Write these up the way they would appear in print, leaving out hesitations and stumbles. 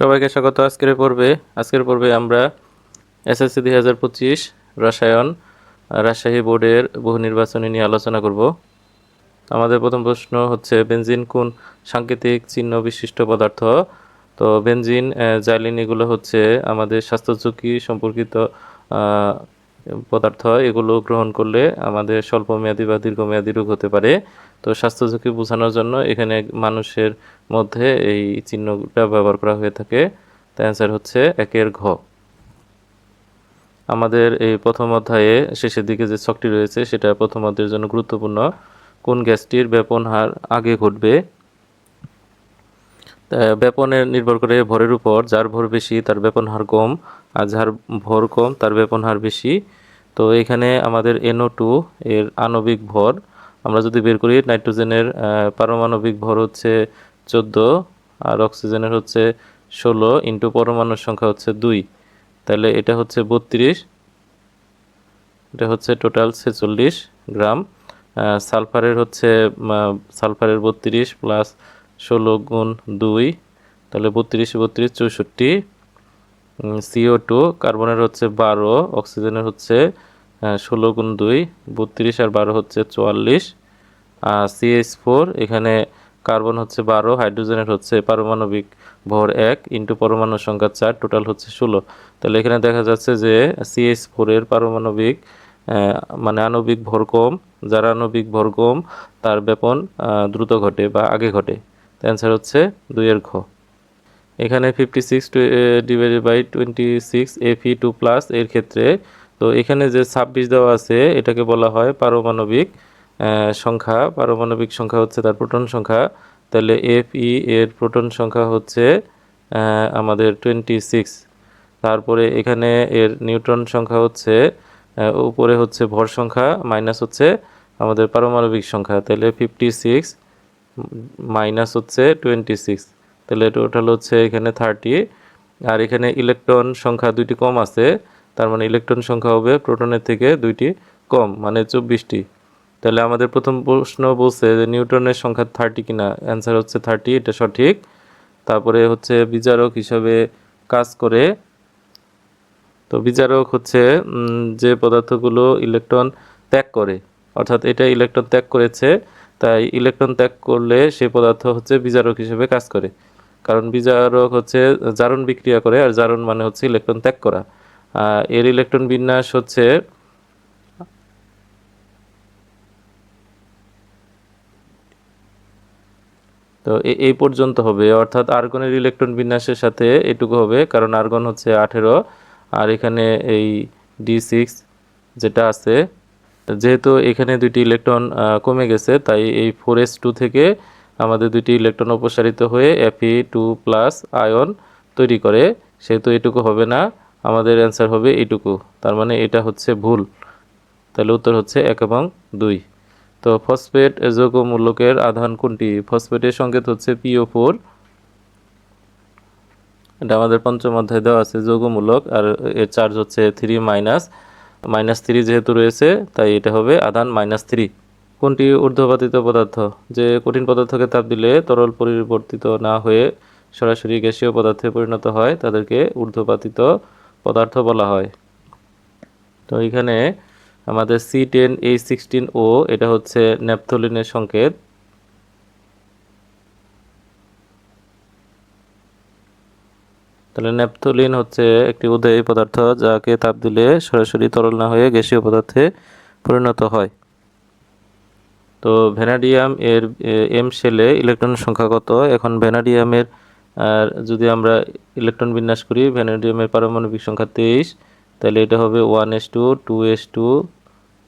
সবাইকে স্বাগত আজকের পর্বে আমরা এসএসসি 2025 রসায়ন রাজশাহী বোর্ডের বহু নির্বাচনী নিয়ে আলোচনা করব। আমাদের প্রথম প্রশ্ন হচ্ছে বেনজিন কোন সাংকেতিক চিহ্ন বিশিষ্ট পদার্থ? তো বেনজিন, জাইলিন এগুলো হচ্ছে আমাদের স্বাস্থ্য ঝুঁকি সম্পর্কিত পদার্থ। এগুলো গ্রহণ করলে আমাদের স্বল্পমেয়াদী বা দীর্ঘমেয়াদী রোগ হতে পারে। তো স্বাস্থ্য ঝুঁকি বোঝানোর জন্য এখানে মানুষের মধ্যে এই চিহ্নটা ব্যবহার করা হয়ে থাকে। তাই অ্যান্সার হচ্ছে একের ঘ। আমাদের এই প্রথম অধ্যায়ে শেষের দিকে যে ছকটি রয়েছে সেটা প্রথম অধ্যায়ের জন্য গুরুত্বপূর্ণ। কোন গ্যাসটির ব্যাপন হার আগে ঘটবে? ব্যাপনের নির্ভর করে ভরের উপর। যার ভর বেশি তার ব্যাপন হার কম, আর যার ভর কম তার ব্যাপন হার বেশি। তো এখানে আমাদের NO2 এর আণবিক ভর আমরা যদি বের করি, নাইট্রোজেনের পারমাণবিক ভর হচ্ছে 14 আর অক্সিজেনের হচ্ছে 16 ইন্টু পরমাণুর সংখ্যা হচ্ছে 2, তাহলে এটা হচ্ছে 32, এটা হচ্ছে টোটাল 46 গ্রাম। সালফারের হচ্ছে সালফারের 32 প্লাস 16 গুণ 2, তাহলে 32 32 64। CO2 কার্বনের হচ্ছে 12, অক্সিজেনের হচ্ছে 16 গুণ 2 32 আর 12 হচ্ছে 44। CH4 এখানে কার্বন হচ্ছে 12, হাইড্রোজেনের হচ্ছে পারমাণবিক ভর 1 ইন্টু পরমাণুর সংখ্যা 4, টোটাল হচ্ছে 16। তাহলে এখানে দেখা যাচ্ছে যে CH4 এর পারমাণবিক মানে আণবিক ভর কম। যার আণবিক ভর কম তার ব্যাপন দ্রুত ঘটে বা আগে ঘটে। অ্যান্সার হচ্ছে 2 এর ঘ। এখানে 56 ডিভাইডেড বাই 26 Fe2 প্লাস এর ক্ষেত্রে, তো এখানে যে 26 দেওয়া আছে এটাকে বলা হয় পারমাণবিক সংখ্যা। পারমাণবিক সংখ্যা হচ্ছে তার প্রোটন সংখ্যা। তাহলে Fe এর প্রোটন সংখ্যা হচ্ছে আমাদের 26। তারপরে এখানে এর নিউট্রন সংখ্যা হচ্ছে উপরে হচ্ছে ভর সংখ্যা মাইনাস হচ্ছে আমাদের পারমাণবিক সংখ্যা। তাহলে 56 মাইনাস হচ্ছে 26, তাহলে টোটাল হচ্ছে এখানে 30। আর এখানে ইলেকট্রন সংখ্যা দুইটি কম আছে, তার মানে ইলেকট্রন সংখ্যা হবে প্রোটনের থেকে দুইটি কম, মানে 24টি। তাহলে আমাদের প্রথম প্রশ্ন বলছে যে নিউটনের সংখ্যা 30 কিনা, অ্যান্সার হচ্ছে 30, এটা সঠিক। তারপরে হচ্ছে বিজারক হিসাবে কাজ করে। তো বিজারক হচ্ছে যে পদার্থগুলো ইলেকট্রন ত্যাগ করে, অর্থাৎ এটা ইলেকট্রন ত্যাগ করেছে, তাই ইলেকট্রন ত্যাগ করলে সেই পদার্থ হচ্ছে বিজারক হিসেবে কাজ করে। কারণ বিজারক হচ্ছে জারণ বিক্রিয়া করে, আর জারণ মানে হচ্ছে ইলেকট্রন ত্যাগ করা। এর ইলেকট্রন বিন্যাস হচ্ছে তো এই পর্যন্ত হবে, অর্থাৎ আর্গনের ইলেকট্রন বিন্যাসের সাথে এটুকু হবে, কারণ আর্গন হচ্ছে 18 আর এখানে এই D6 যেটা আছে, যেহেতু এখানে দুইটি ইলেকট্রন কমে গেছে তাই এই 4s2 থেকে আমাদের দুইটি ইলেকট্রন অপসারিত হয়ে Fe2 প্লাস আয়ন তৈরি করে, সেহেতু এটুকু হবে না, আমাদের অ্যান্সার হবে এইটুকু। তার মানে এটা হচ্ছে ভুল, তাহলে উত্তর হচ্ছে 1 এবং 2। তো ফসফেট যৌগ মূলকের আধান কোনটি? ফসফেটের সংকেত হচ্ছে PO4, এটা আমাদের পঞ্চম অধ্যায়ে দেওয়া আছে যৌগমূলক, আর এর চার্জ হচ্ছে 3 -3 যেহেতু রয়েছে তাই এটা হবে আধান -3। কোনটি ঊর্ধ্বপাতিত পদার্থ? যে কঠিন পদার্থকে তাপ দিলে তরল পরিবর্তিত না হয়ে সরাসরি গ্যাসীয় পদার্থে পরিণত হয় তাদেরকে ঊর্ধ্বপাতিত পদার্থ বলা হয়। তো এখানে আমাদের C10H16O এটা হচ্ছে ন্যাপথলিনের সংকেত। তাহলে ন্যাপথলিন হচ্ছে একটি উদয়ী পদার্থ যাকে তাপ দিলে সরাসরি তরল না হয়ে গ্যাসীয় পদার্থে পরিণত হয়। তো ভ্যানাডিয়াম এর M শেলে ইলেকট্রনের সংখ্যা কত? এখন ভ্যানাডিয়ামের যদি আমরা ইলেকট্রন বিন্যাস করি, ভ্যানাডিয়ামের পারমাণবিক সংখ্যা 23, তাহলে এটা হবে 1s2 2s2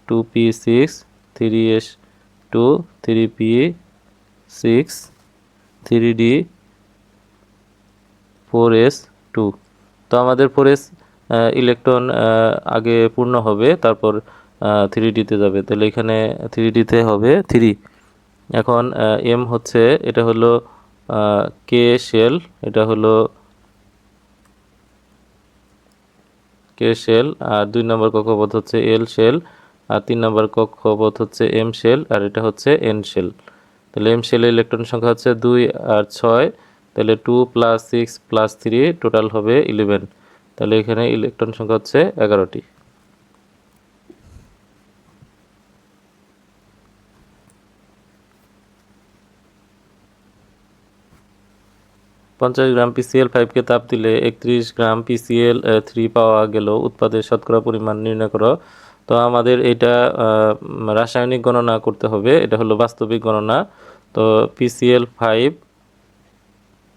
2p6 3s2 3p6 3d 4s2। তো আমাদের 4s ইলেকট্রন আগে পূর্ণ হবে, তারপর 3dতে যাবে, তাহলে এখানে 3dতে হবে 3। এখন M হচ্ছে এটা হলো K শেল, এটা হলো K শেল, আর 2 নম্বর কক্ষপথ হচ্ছে L শেল, আর 3 নম্বর কক্ষপথ হচ্ছে M শেল, আর এটা হচ্ছে N শেল। তাহলে M শেলের ইলেকট্রন সংখ্যা হচ্ছে 2 আর 6, তাহলে 2 + 6 + 3 টোটাল হবে 11। তাহলে এখানে ইলেকট্রন সংখ্যা হচ্ছে 11টি। 50 গ্রাম PCl5 কে তাপ দিলে 31 গ্রাম PCl3 পাওয়া গেল, উৎপাদের শতকরা পরিমাণ নির্ণয় করো। তো আমাদের এটা রাসায়নিক গণনা করতে হবে, এটা হলো বাস্তবিক গণনা। তো PCl5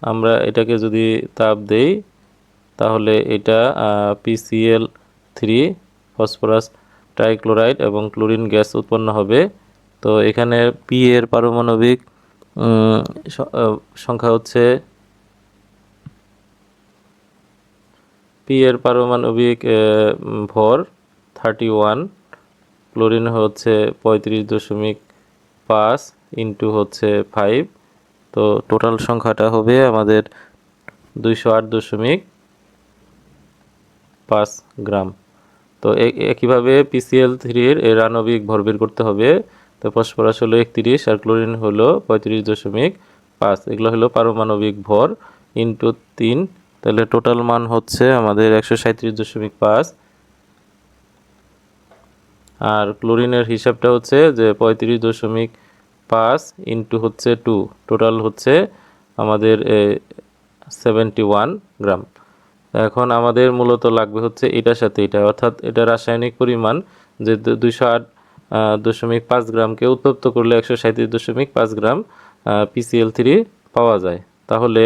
আমরা এটাকে যদি তাপ দেই তাহলে এটা PCl3 ফসফরাস ট্রাইক্লোরাইড এবং ক্লোরিন গ্যাস উৎপন্ন হবে। তো এখানে P এর পারমাণবিক সংখ্যা হচ্ছে P এর পারমাণবিক ভর 31, ক্লোরিন হচ্ছে 35.5 ইন্টু হচ্ছে 5। তো টোটাল সংখ্যাটা হবে আমাদের 208.5 গ্রাম। তো একইভাবে PCl3 এর আণবিক ভর বের করতে হবে। তো ফসফরাস হলো 31 আর ক্লোরিন হলো 35.5, এগুলো হলো পারমাণবিক ভর ইন্টু 3। তাহলে টোটাল মান হচ্ছে আমাদের 137.5। আর ক্লোরিনের হিসাবটা হচ্ছে যে 35.5 ইন্টু হচ্ছে 2, টোটাল হচ্ছে আমাদের 71 গ্রাম। এখন আমাদের মূলত লাগবে হচ্ছে এটার সাথে এটা, অর্থাৎ এটা রাসায়নিক পরিমাণ যে 208.5 গ্রামকে উত্তপ্ত করলে 137.5 গ্রাম PCl3 পাওয়া যায়। তাহলে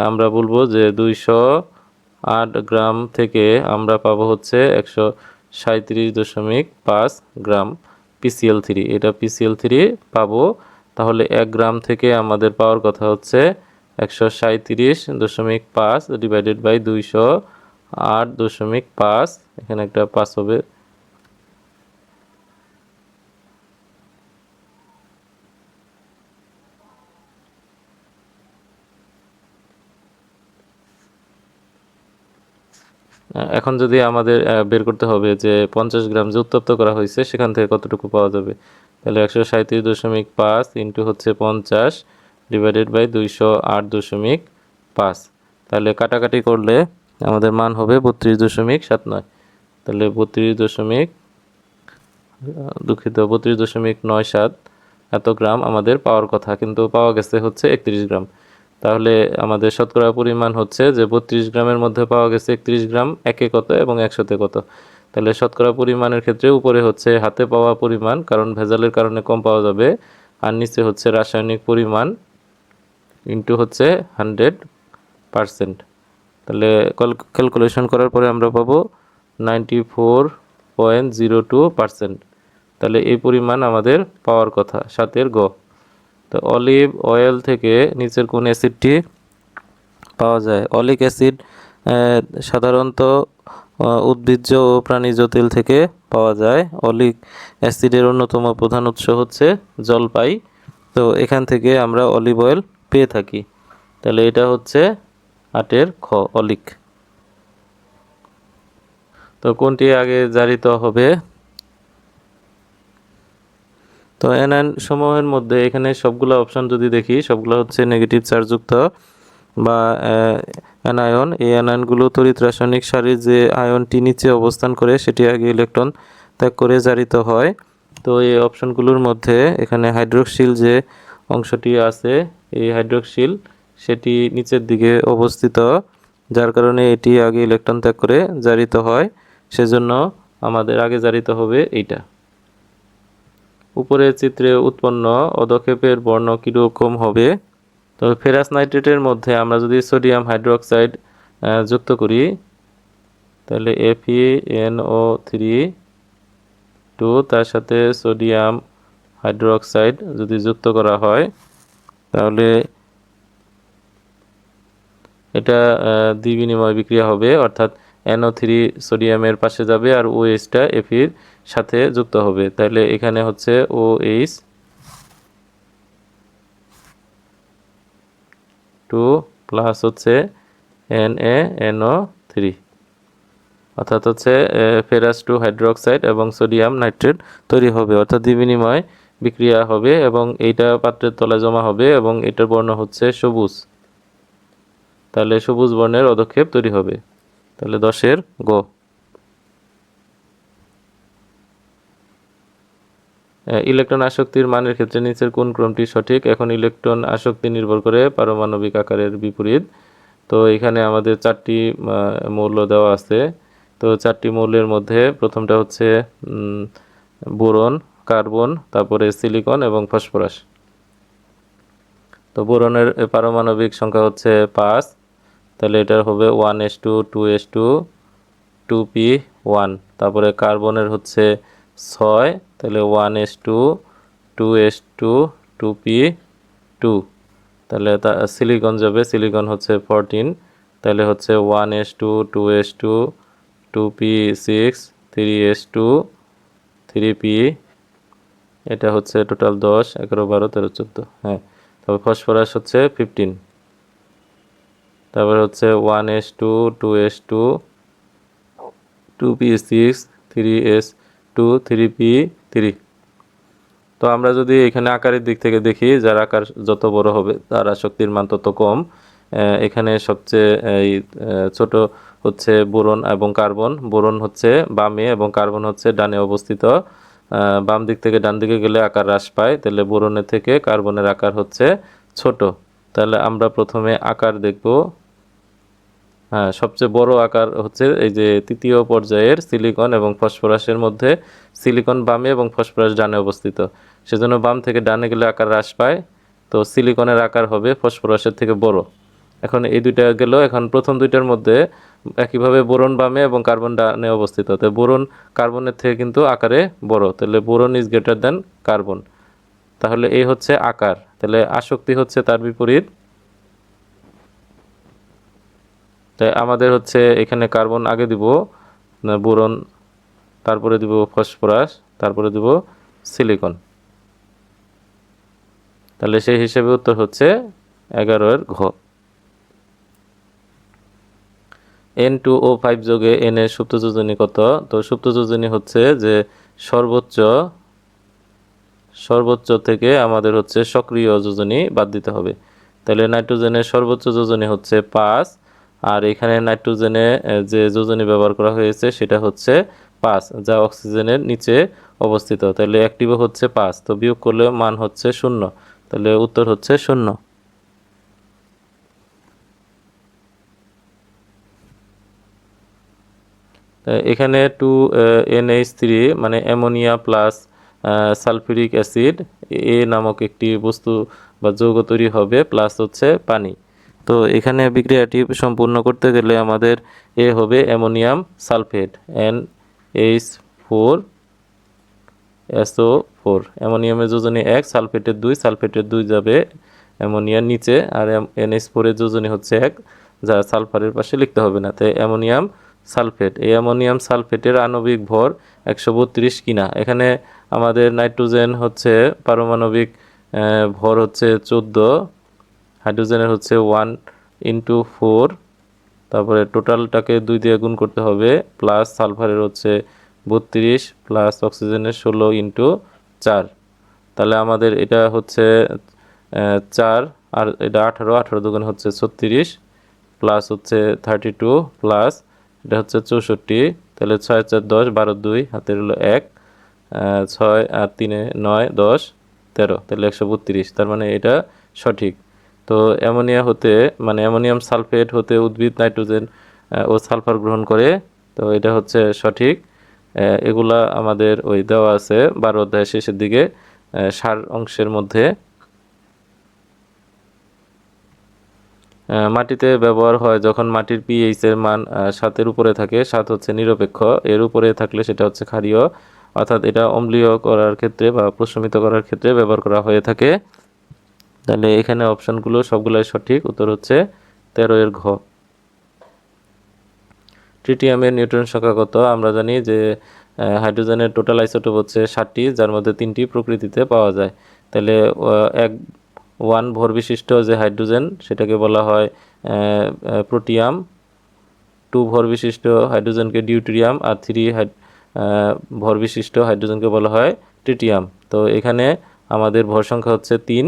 আমরা বলবো যে 208 গ্রাম থেকে আমরা পাবো হচ্ছে 137.5 গ্রাম PCl3, এটা PCl3 পাবো। তাহলে 1 গ্রাম থেকে আমাদের পাওয়ার কথা হচ্ছে 137.5 ডিভাইডেড বাই 208.5, এখানে একটা 5 হবে। এখন যদি আমাদের বের করতে হবে যে 50 গ্রাম যে উত্তপ্ত করা হয়েছে সেখান থেকে কতটুকু পাওয়া যাবে, তাহলে 137.5 ইন্টু হচ্ছে 50 ডিভাইডেড বাই 208.5। তাহলে কাটাকাটি করলে আমাদের মান হবে 32.79। তাহলে 32.97 এত গ্রাম আমাদের পাওয়ার কথা, কিন্তু পাওয়া গেছে হচ্ছে 31 গ্রাম। তাহলে আমাদের শতকরা পরিমাণ হচ্ছে যে 32 গ্রামের মধ্যে পাওয়া গেছে 31 গ্রাম, একে কত এবং একশোতে কত। তাহলে শতকরা পরিমাণের ক্ষেত্রে উপরে হচ্ছে হাতে পাওয়া পরিমাণ, কারণ ভেজালের কারণে কম পাওয়া যাবে, আর নিচে হচ্ছে রাসায়নিক পরিমাণ ইন্টু হচ্ছে 100%। তাহলে ক্যালকুলেশন করার পরে আমরা পাবো 94.02%। তাহলে এই পরিমাণ আমাদের পাওয়ার কথা, 7 গ। তো অলিভ অয়েল থেকে নিচের কোন অ্যাসিডটি পাওয়া যায়? অলিক অ্যাসিড সাধারণত উদ্ভিজ্জ ও প্রাণীজ তেল থেকে পাওয়া যায়। অলিক অ্যাসিডের অন্যতম প্রধান উৎস হচ্ছে জলপাই। তো এখান থেকে আমরা অলিভ অয়েল পেয়ে থাকি। তাহলে এটা হচ্ছে 8 খ, অলিক। তো কোনটি আগে জারিত হবে? তো অ্যানায়ন সমূহের মধ্যে এখানে সবগুলো অপশন যদি দেখি, সবগুলো হচ্ছে নেগেটিভ চার্জযুক্ত বা অ্যানায়ন। এই অ্যানায়নগুলো তড়িৎ রাসায়নিক সারির যে আয়নটি নিচে অবস্থান করে সেটি আগে ইলেকট্রন ত্যাগ করে জারিত হয়। তো এই অপশনগুলোর মধ্যে এখানে হাইড্রোক্সিল যে অংশটি আছে, এই হাইড্রোক্সিল সেটি নিচের দিকে অবস্থিত, যার কারণে এটি আগে ইলেকট্রন ত্যাগ করে জারিত হয়। সেজন্য আমাদের আগে জারিত হবে এইটা। উপরের চিত্রে উৎপন্ন অধক্ষেপের বর্ণ কীরকম হবে? তো ফেরাস নাইট্রেটের মধ্যে আমরা যদি সোডিয়াম হাইড্রোক্সাইড যুক্ত করি, তাহলে FeNO3 তার সাথে সোডিয়াম হাইড্রোক্সাইড যদি যুক্ত করা হয়, তাহলে এটা দ্বিবিনিময় বিক্রিয়া হবে, অর্থাৎ NO3 সোডিয়ামের পাশে যাবে আর OH-টা Feর সাথে যুক্ত হবে। তাহলে এখানে হচ্ছে OH 2 প্লাস হচ্ছে NaNO3, অর্থাৎ হচ্ছে ফেরাস 2 হাইড্রোক্সাইড এবং সোডিয়াম নাইট্রেট তৈরি হবে, অর্থাৎ দ্বিবিনিময় বিক্রিয়া হবে এবং এইটা পাত্রের তলায় জমা হবে এবং এটার বর্ণ হচ্ছে সবুজ। তাহলে সবুজ বর্ণের অধক্ষেপ তৈরি হবে। তাহলে 10-এর গ। ইলেকট্রন আসক্তির মানের ক্ষেত্রে নিচের কোন ক্রমটি সঠিক? এখন ইলেকট্রন আসক্তি নির্ভর করে পারমাণবিক আকারের বিপরীত। তো এখানে আমাদের 4টি মৌল দেওয়া আছে। তো 4টি মৌলের মধ্যে প্রথমটা হচ্ছে বোরন, কার্বন, তারপরে সিলিকন এবং ফসফরাস। তো বোরনের পারমাণবিক সংখ্যা হচ্ছে 5, তাহলে এটা হবে 1s2 2s2 2p1। তারপরে কার্বনের হচ্ছে 6, তাহলে 1s2 2s2 2p2। তাহলে সিলিকন যাবে, সিলিকন হচ্ছে 14, তাহলে হচ্ছে 1s2 2s2 2p6 3s2 3p, এটা হচ্ছে টোটাল 10 11 12 13 14। হ্যাঁ, তারপর ফসফরাস হচ্ছে 15, তারপর হচ্ছে 1s2 2s2 2p6 3s2 3p3। তো আমরা যদি এখানে আকারের দিক থেকে দেখি, যার আকার যত বড় হবে তার আসক্তির মান তত কম। এখানে সবচেয়ে ছোট হচ্ছে বোরন এবং কার্বন। বোরন হচ্ছে বামে এবং কার্বন হচ্ছে ডানে অবস্থিত। বাম দিক থেকে ডান দিকে গেলে আকার হ্রাস পায়, তাহলে বোরনের থেকে কার্বনের আকার হচ্ছে ছোট। তাহলে আমরা প্রথমে আকার দেখব। হ্যাঁ, সবচেয়ে বড় আকার হচ্ছে এই যে তৃতীয় পর্যায়ের সিলিকন এবং ফসফরাসের মধ্যে। সিলিকন বামে এবং ফসফরাস ডানে অবস্থিত, সেজন্য বাম থেকে ডানে গেলে আকার হ্রাস পায়। তো সিলিকনের আকার হবে ফসফরাসের থেকে বড়। এখন এই দুইটা গেল। এখন প্রথম দুইটার মধ্যে একইভাবে বোরন বামে এবং কার্বন ডানে অবস্থিত, তো বোরন কার্বনের থেকে কিন্তু আকারে বড়, তাহলে boron is greater than carbon. তাহলে এই হচ্ছে আকার। তাহলে আসক্তি হচ্ছে তার বিপরীত। তাই আমাদের হচ্ছে এখানে কার্বন আগে দিব, বোরন তারপরে দিব ফসফরাস, তারপরে দিব সিলিকন। তাহলে সেই হিসেবে উত্তর হচ্ছে 11-এর ঘ। N2O5 যোগে N এর সুপ্ত যোজনী কত? তো সুপ্ত যোজনী হচ্ছে যে সর্বোচ্চ থেকে আমাদের হচ্ছে সক্রিয় যোজনী বাদ দিতে হবে। তাহলে নাইট্রোজেনের সর্বোচ্চ যোজনী হচ্ছে 5, আর এখানে নাইট্রোজেনে যে যোজনী ব্যবহার করা হয়েছে সেটা হচ্ছে 5, যা অক্সিজেনের নিচে অবস্থিত। তাহলে অ্যাক্টিভ হচ্ছে 5, তো বিয়োগ করলে মান হচ্ছে 0, তাহলে উত্তর হচ্ছে 0। এখানে 2NH3 মানে অ্যামোনিয়া প্লাস সালফিউরিক অ্যাসিড এ নামক একটি বস্তু বা যৌগ তৈরি হবে, প্লাস হচ্ছে পানি। তো এখানে বিক্রিয়াটি সম্পূর্ণ করতে গেলে আমাদের এ হবে অ্যামোনিয়াম সালফেট NH4SO4। অ্যামোনিয়ামের যোজনী 1, সালফেটের 2, সালফেটের 2 যাবে অ্যামোনিয়ার নিচে, আর NH4 এর যোজনী হচ্ছে 1, যা সালফারের পাশে লিখতে হবে না। তাই অ্যামোনিয়াম সালফেট। এই অ্যামোনিয়াম সালফেটের আণবিক ভর 132 কিনা। এখানে আমাদের নাইট্রোজেন হচ্ছে পারমাণবিক ভর হচ্ছে 14, হাইড্রোজেনের হচ্ছে 1 × 4, তারপরে টোটালটাকে 2 দিয়ে গুণ করতে হবে, প্লাস সালফারের হচ্ছে 32, প্লাস অক্সিজেনের 16 × 4। তাহলে আমাদের এটা হচ্ছে 4, আর এটা 18, 18 দুগুণ হচ্ছে 36, প্লাস হচ্ছে 32, প্লাস এটা হচ্ছে 64। তাহলে 6 4 10, 12 2, হাতের হলো 1, 6 আর 3 9 10 13, তাহলে 132। তার মানে এটা সঠিক। তো অ্যামোনিয়া হতে মানে অ্যামোনিয়াম সালফেট হতে উদ্ভিদ নাইট্রোজেন ও সালফার গ্রহণ করে, তো এটা হচ্ছে সঠিক। এগুলা আমাদের ওই দেওয়া আছে 12 অধ্যায়ের শেষের দিকে সার অংশের মধ্যে। মাটিতে ব্যবহার হয় যখন মাটির pH এর মান 7-এর উপরে থাকে। 7 হচ্ছে নিরপেক্ষ, এর উপরে থাকলে সেটা হচ্ছে ক্ষারীয়, অর্থাৎ এটা অম্লীয় করার ক্ষেত্রে বা প্রশমিত করার ক্ষেত্রে ব্যবহার করা হয়ে থাকে। তাহলে এখানে অপশনগুলো সবগুলাই সঠিক, উত্তর হচ্ছে 13-এর ঘ। ট্রিটিয়ামের নিউট্রন সংখ্যা কত? আমরা জানি যে হাইড্রোজেনের টোটাল আইসোটোপ হচ্ছে 7টি, যার মধ্যে 3টি প্রকৃতিতে পাওয়া যায়। তাহলে 1 ভর বিশিষ্ট যে হাইড্রোজেন সেটাকে বলা হয় প্রোটিয়াম, 2 ভর বিশিষ্ট হাইড্রোজেনকে ডিউটেরিয়াম, আর 3 ভর বিশিষ্ট হাইড্রোজেনকে বলা হয় ট্রিটিয়াম। তো এখানে আমাদের ভর সংখ্যা হচ্ছে 3।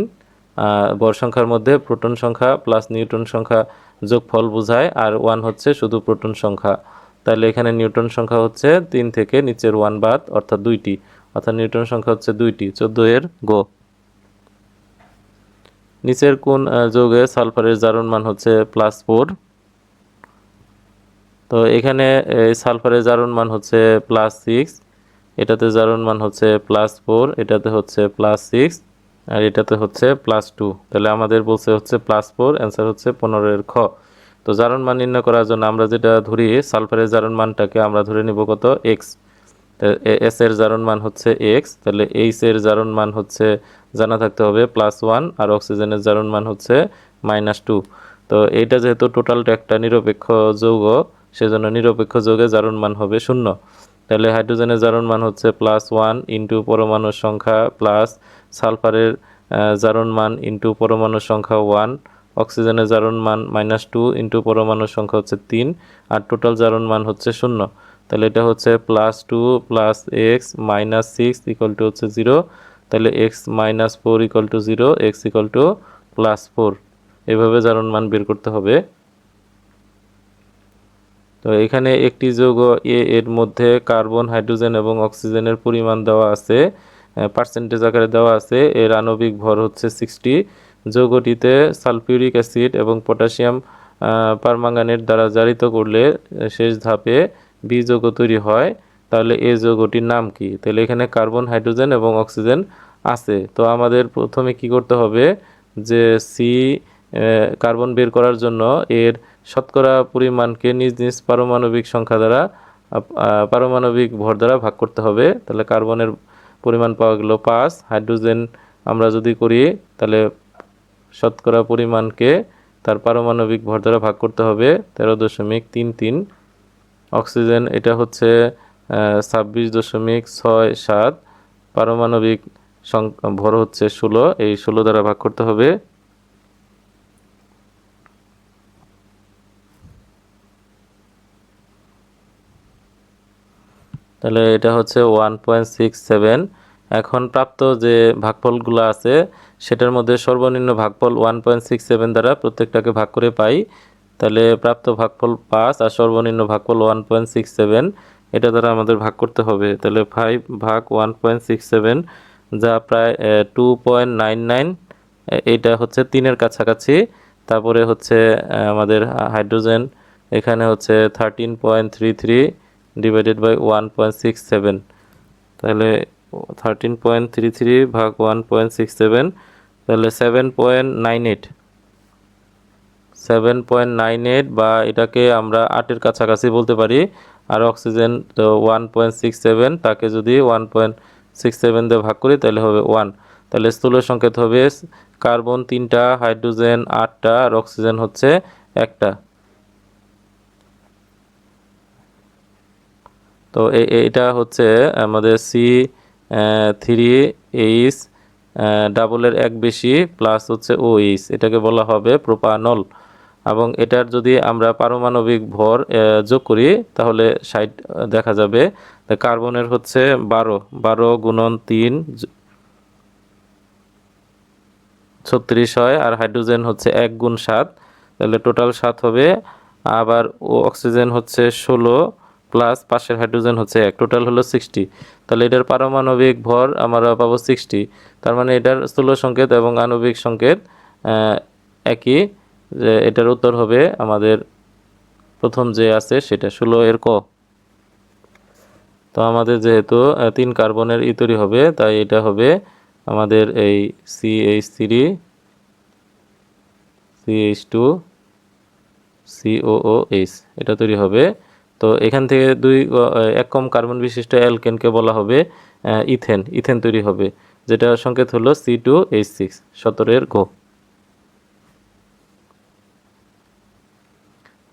ভর সংখ্যার মধ্যে প্রোটন সংখ্যা প্লাস নিউট্রন সংখ্যা যোগফল বোঝায়, আর 1 হচ্ছে শুধু প্রোটন সংখ্যা। তাহলে এখানে নিউটন সংখ্যা হচ্ছে 3 থেকে নিচের 1 বাদ, অর্থাৎ 2টি, অর্থাৎ নিউটন সংখ্যা হচ্ছে 2টি। 14 এর গো। নিচের কোন যৌগে সালফারের জারণ মান হচ্ছে +4? তো এখানে এই সালফারের জারণ মান হচ্ছে +6, এটাতে জারণ মান হচ্ছে +4, এটাতে হচ্ছে +6, আর এটাতে হচ্ছে +2। তাহলে আমাদের বলছে হচ্ছে +4, অ্যান্সার হচ্ছে 15 এর খ। তো জারণ মান নির্ণয় করার জন্য আমরা যেটা ধরি, সালফারের জারণ মানটাকে আমরা ধরে নিব কত, এক্স। এস এর জারণ মান হচ্ছে এক্স, তাহলে এইচ এর জারণ মান হচ্ছে জানা থাকতে হবে +1, আর অক্সিজেনের জারণ মান হচ্ছে -2। তো এইটা যেহেতু টোটালটা একটা নিরপেক্ষ যৌগ, সেজন্য নিরপেক্ষ যৌগে জারণ মান হবে 0। তাহলে হাইড্রোজেনের জারণ মান হচ্ছে +1 ইন্টু পরমাণুর সংখ্যা প্লাস সালফারের জারণ মান ইন্টু পরমাণুর সংখ্যা 1, অক্সিজেনের জারণ মান -2 ইন্টু পরমাণুর সংখ্যা হচ্ছে 3, আর টোটাল জারণ মান হচ্ছে 0। তাহলে এটা হচ্ছে +2 + x - 6 = হচ্ছে 0। তাহলে x - 4 = 0, x +4। এভাবে জারণ মান বের করতে হবে। তো এখানে একটি যৌগ এ এর মধ্যে কার্বন, হাইড্রোজেন এবং অক্সিজেনের পরিমাণ দেওয়া আছে, পার্সেন্টেজ আকারে দেওয়া আছে। এর আণবিক ভর হচ্ছে 60। যৌগটিতে সালফিউরিক অ্যাসিড এবং পটাশিয়াম পারম্যাঙ্গানেট দ্বারা জারিত করলে শেষ ধাপে বি যৌগ তৈরি হয়। তাহলে এই যৌগটির নাম কি? তাহলে এখানে কার্বন, হাইড্রোজেন এবং অক্সিজেন আছে। তো আমাদের প্রথমে কি করতে হবে, যে কার্বন বের করার জন্য এর শতকরা পরিমাণকে নিজ নিজ পারমাণবিক সংখ্যা দ্বারা পারমাণবিক ভর দ্বারা ভাগ করতে হবে। তাহলে কার্বনের পরিমাণ পাওয়া গেল 5, হাইড্রোজেন আমরা যদি করি তাহলে শতকরা পরিমাণকে তার পারমাণবিক ভর দ্বারা ভাগ করতে হবে 13.33। অক্সিজেন এটা হচ্ছে 26.67, পারমাণবিক ভর হচ্ছে 16, এই 16 দ্বারা ভাগ করতে হবে। তাহলে এটা হচ্ছে 1.67। এখন প্রাপ্ত যে ভাগফলগুলো আছে সেটার মধ্যে সর্বনিম্ন ভাগফল 1.67 দ্বারা প্রত্যেকটাকে ভাগ করে পাই। তাহলে প্রাপ্ত ভাগফল 5 আর সর্বনিম্ন ভাগফল 1.67, এটা দ্বারা আমাদের ভাগ করতে হবে। তাহলে 5 ভাগ 1.67 যা প্রায় 2.99, এটা হচ্ছে 3-এর কাছাকাছি। তারপরে হচ্ছে আমাদের হাইড্রোজেন, এখানে হচ্ছে 13.33 ডিভাইডেড বাই 1.67। তাহলে 13.33 ভাগ 1.67, তাহলে 7.98 বা এটাকে আমরা 8-এর কাছাকাছি বলতে পারি। আর অক্সিজেন তো 1.67, তাকে যদি 1.67 দিয়ে ভাগ করি তাহলে হবে 1। তাহলে স্থূল সংকেত হবে কার্বন 3টা, হাইড্রোজেন 8টা, আর অক্সিজেন হচ্ছে 1টা। তো এটা হচ্ছে আমাদের C3H ডাবলের এক বেশি প্লাস হচ্ছে OH, এটাকে বলা হবে প্রোপানল। এবং এটার যদি আমরা পারমাণবিক ভর যোগ করি তাহলে 60 দেখা যাবে। কার্বনের হচ্ছে 12 গুণন 3 36 হয়, আর হাইড্রোজেন হচ্ছে 1 গুণ 7, তাহলে টোটাল 7 হবে। আবার অক্সিজেন হচ্ছে 16 প্লাস পাশের হাইড্রোজেন হচ্ছে 1, টোটাল হলো 60। তাহলে এটার পারমাণবিক ভর আমরা পাবো 60। তার মানে এটার স্থূল সংকেত এবং আণবিক সংকেত একই। যে এটার উত্তর হবে আমাদের প্রথম যে আছে সেটা 16 এর ক। তো আমাদের যেহেতু 3 কার্বনের তৈরি হবে, তাই এটা হবে আমাদের এই CH3 CH2 COOH, এটা তৈরি হবে। তো এখান থেকে 1 কম কার্বন বিশিষ্ট অ্যালকেনকে বলা হবে ইথেন তৈরি হবে, যেটা সংকেত হলো C2H6। 17 এর ঘ।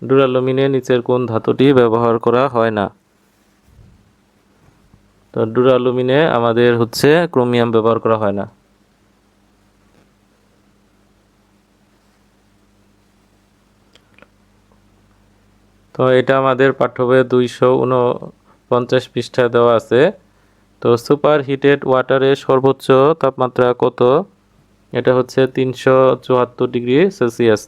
ডুরালুমিনে নিচের কোন ধাতুটি ব্যবহার করা হয় না? তো ডুরালুমিনে আমাদের হচ্ছে ক্রোমিয়াম ব্যবহার করা হয় না। তো এটা আমাদের পাঠ্য বইয়ে 249 পৃষ্ঠায় দেওয়া আছে। তো সুপার হিটেড ওয়াটারের সর্বোচ্চ তাপমাত্রা কত? এটা হচ্ছে 374 ডিগ্রি সেলসিয়াস।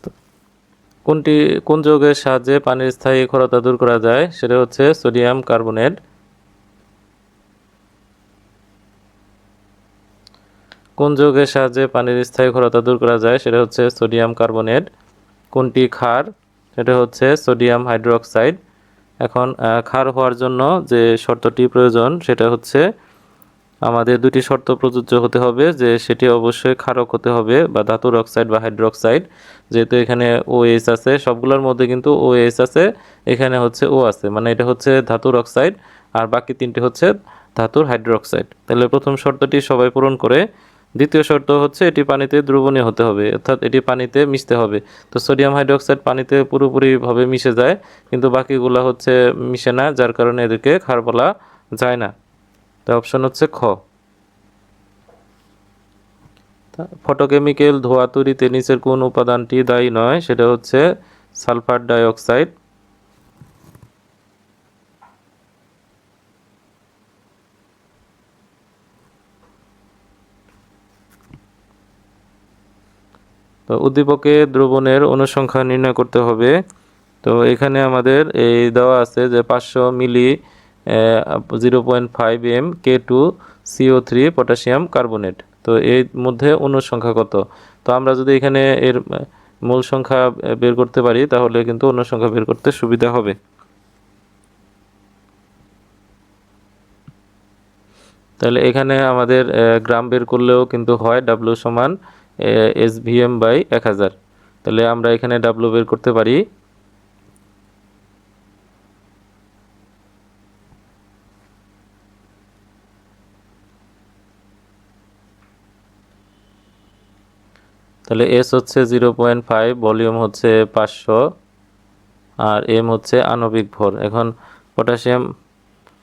কোনটি কোন যৌগের সাহায্যে পানির স্থায়ী ক্ষারতা দূর করা যায় সেটা হচ্ছে সোডিয়াম কার্বনেট। কোন যৌগের সাহায্যে পানির স্থায়ী ক্ষারতা দূর করা যায় সেটা হচ্ছে সোডিয়াম কার্বনেট। কোনটি ক্ষার সেটা হচ্ছে সোডিয়াম হাইড্রোক্সাইড। এখন ক্ষার হওয়ার জন্য যে শর্তটি প্রয়োজন সেটা হচ্ছে আমাদের দুটি শর্ত প্রযোজ্য হতে হবে, যে সেটি অবশ্যই ক্ষারক হতে হবে বা ধাতুর অক্সাইড বা হাইড্রোক্সাইড। যেহেতু এখানে OH আছে, সবগুলোর মধ্যে কিন্তু OH আছে, এখানে হচ্ছে O আছে, মানে এটা হচ্ছে ধাতুর অক্সাইড আর বাকি তিনটি হচ্ছে ধাতুর হাইড্রোক্সাইড। তাহলে প্রথম শর্তটি সবাই পূরণ করে। দ্বিতীয় শর্ত হচ্ছে এটি পানিতে দ্রবণীয় হতে হবে, অর্থাৎ এটি পানিতে মিশতে হবে। তো সোডিয়াম হাইড্রোক্সাইড পানিতে পুরোপুরিভাবে মিশে যায়, কিন্তু বাকিগুলো হচ্ছে মিশে না, যার কারণে এদেরকে ক্ষার বলা যায় না। তো অপশন হচ্ছে খ। ফটোকেমিক্যাল ধোঁয়া তৈরিতে নিচের কোন উপাদানটি দায়ী নয় সেটা হচ্ছে সালফার ডাই অক্সাইড। তো উদ্দীপকে দ্রবণের অনুসংখ্যা নির্ণয় করতে হবে। তো এখানে আমাদের এই দেওয়া আছে যে 500 মিলি 0.5 K2CO3 পটাশিয়াম কার্বনেট। তো এর মধ্যে অনুসংখ্যা কত? তো আমরা যদি এখানে এর মূল সংখ্যা বের করতে পারি তাহলে কিন্তু অনুসংখ্যা বের করতে সুবিধা হবে। তাহলে এখানে আমাদের গ্রাম বের করলেও কিন্তু হয় W সমান SVM/1000। তাহলে আমরা এখানে W বের করতে পারি। তাহলে S হচ্ছে 0.5, ভলিউম হচ্ছে 500 আর M হচ্ছে আণবিক ভর। এখন পটাশিয়াম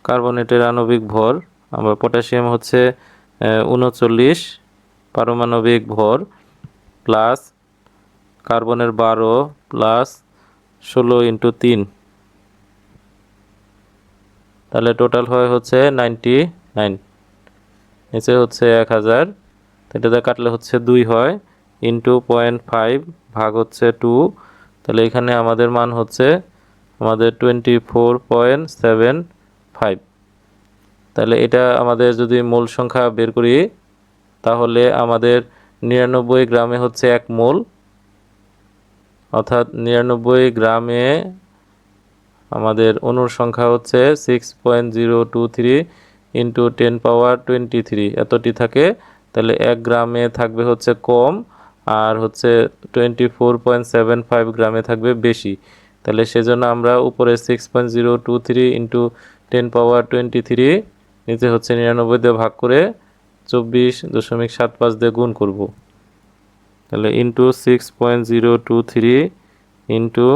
কার্বনেটের আণবিক ভর, আমরা পটাশিয়াম হচ্ছে 39 পারমাণবিক ভর প্লাস কার্বনের 12 প্লাস 16 × 3, তাহলে টোটাল হয় হচ্ছে 99। নিচে হচ্ছে 1000, এটাতে কাটলে হচ্ছে 2 হয়, ইন্টু 0.5 ভাগ হচ্ছে 2। তাহলে এখানে আমাদের মান হচ্ছে আমাদের 24.75। তাহলে এটা আমাদের যদি মূল সংখ্যা বের করি তাহলে আমাদের 99 গ্রামে হচ্ছে 1 মোল, অর্থাৎ 99 গ্রামে আমাদের অণুর সংখ্যা হচ্ছে 6.023 × 10⁻23 এতটি থাকে। তাহলে 1 গ্রামে থাকবে হচ্ছে কম আর হচ্ছে 24.75 গ্রামে থাকবে বেশি। তাহলে সেজন্য আমরা উপরে 6.023 × 10⁻23 নিচে হচ্ছে 99 দিয়ে ভাগ করে 24.75 দিয়ে গুণ করব। তাহলে ইন্টু 6.023 ইন্টু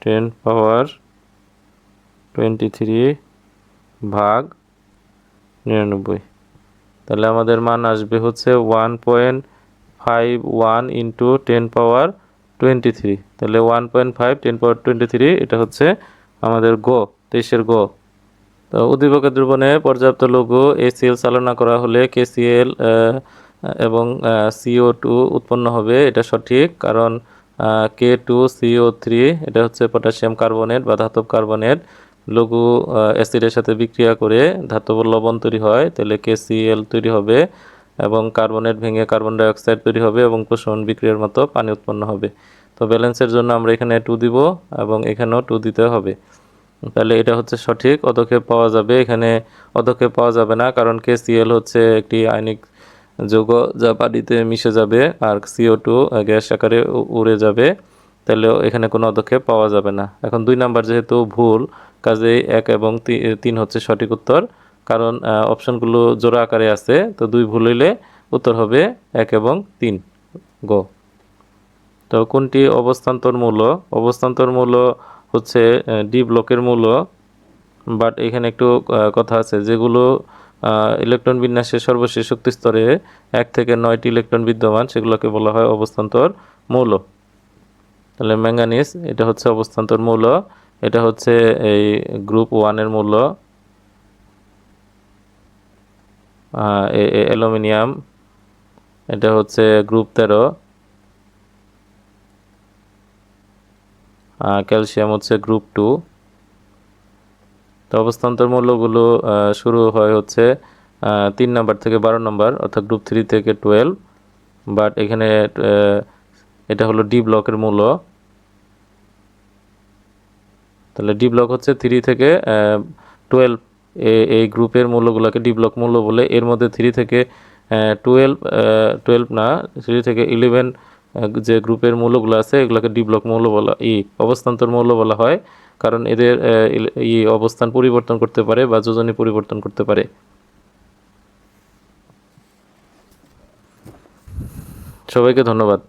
10⁻23 ভাগ 99। তাহলে আমাদের মান আসবে হচ্ছে 1.51 × 10⁻23। তাহলে 1.5 10⁻23 এটা হচ্ছে আমাদের গ, 23-এর গ। তো উদ্দীপকের দ্রবণে পর্যাপ্ত লঘু HCl চালনা করা হলে KCl এবং CO2 উৎপন্ন হবে, এটা সঠিক। কারণ K2CO3 এটা হচ্ছে পটাশিয়াম কার্বনেট বা ধাতব কার্বনেট, লঘু অ্যাসিডের সাথে বিক্রিয়া করে ধাতব লবণ তৈরি হয়, তাহলে KCl তৈরি হবে এবং কার্বনেট ভেঙে কার্বন ডাই অক্সাইড তৈরি হবে এবং প্রশমন বিক্রিয়ার মতো পানি উৎপন্ন হবে। তো ব্যালেন্সের জন্য আমরা এখানে 2 দিব এবং এখানেও 2 দিতে হবে। তাহলে এটা হচ্ছে সঠিক, অধক্ষেপ পাওয়া যাবে। এখানে অধক্ষেপ পাওয়া যাবে না, কারণ KCl হচ্ছে একটি আয়নিক যৌগ যা পানিতে মিশে যাবে আর CO2 গ্যাস আকারে উড়ে যাবে, তাহলে এখানে কোনো অধক্ষেপ পাওয়া যাবে না। এখন 2 নাম্বার যেহেতু ভুল, কাজেই 1 এবং 3 হচ্ছে সঠিক উত্তর, কারণ অপশনগুলো জোড়া আকারে আছে। তো 2 ভুল হইলে উত্তর হবে 1 এবং 3 গ। তো কোনটি অবস্থান্তর মূল্য? অবস্থান্তর মূল্য হচ্ছে ডি ব্লকের মূল্য। বাট এখানে একটু কথা আছে, যেগুলো ইলেকট্রন বিন্যাসের সর্বশেষ শক্তি স্তরে 1 থেকে 9টি ইলেকট্রন বিদ্যমান সেগুলোকে বলা হয় অবস্থান্তর মৌল। তাহলে ম্যাঙ্গানিজ এটা হচ্ছে অবস্থান্তর মৌল, এটা হচ্ছে এই গ্রুপ 1-এর মৌল। অ্যালুমিনিয়াম এটা হচ্ছে গ্রুপ 13, ক্যালসিয়াম হচ্ছে গ্রুপ 2। তো অবস্থান্তর মূল্যগুলো শুরু হয় হচ্ছে 3 নাম্বার থেকে 12 নাম্বার, অর্থাৎ গ্রুপ 3 থেকে 12। বাট এখানে এটা হলো ডি ব্লকের মূল্য। তাহলে ডি ব্লক হচ্ছে 3 থেকে 12, এই গ্রুপের মূল্যগুলোকে ডি ব্লক মূল্য বলে। এর মধ্যে 3 থেকে 12, 12 না, 3 থেকে 11 যে গ্রুপের মূল্যগুলো আছে এগুলোকে ডি ব্লক মূল্য বলা, অবস্থান্তর মূল্য বলা হয়, কারণ এদের অবস্থান পরিবর্তন করতে পারে বা যোজনী পরিবর্তন করতে পারে। সবাইকে ধন্যবাদ।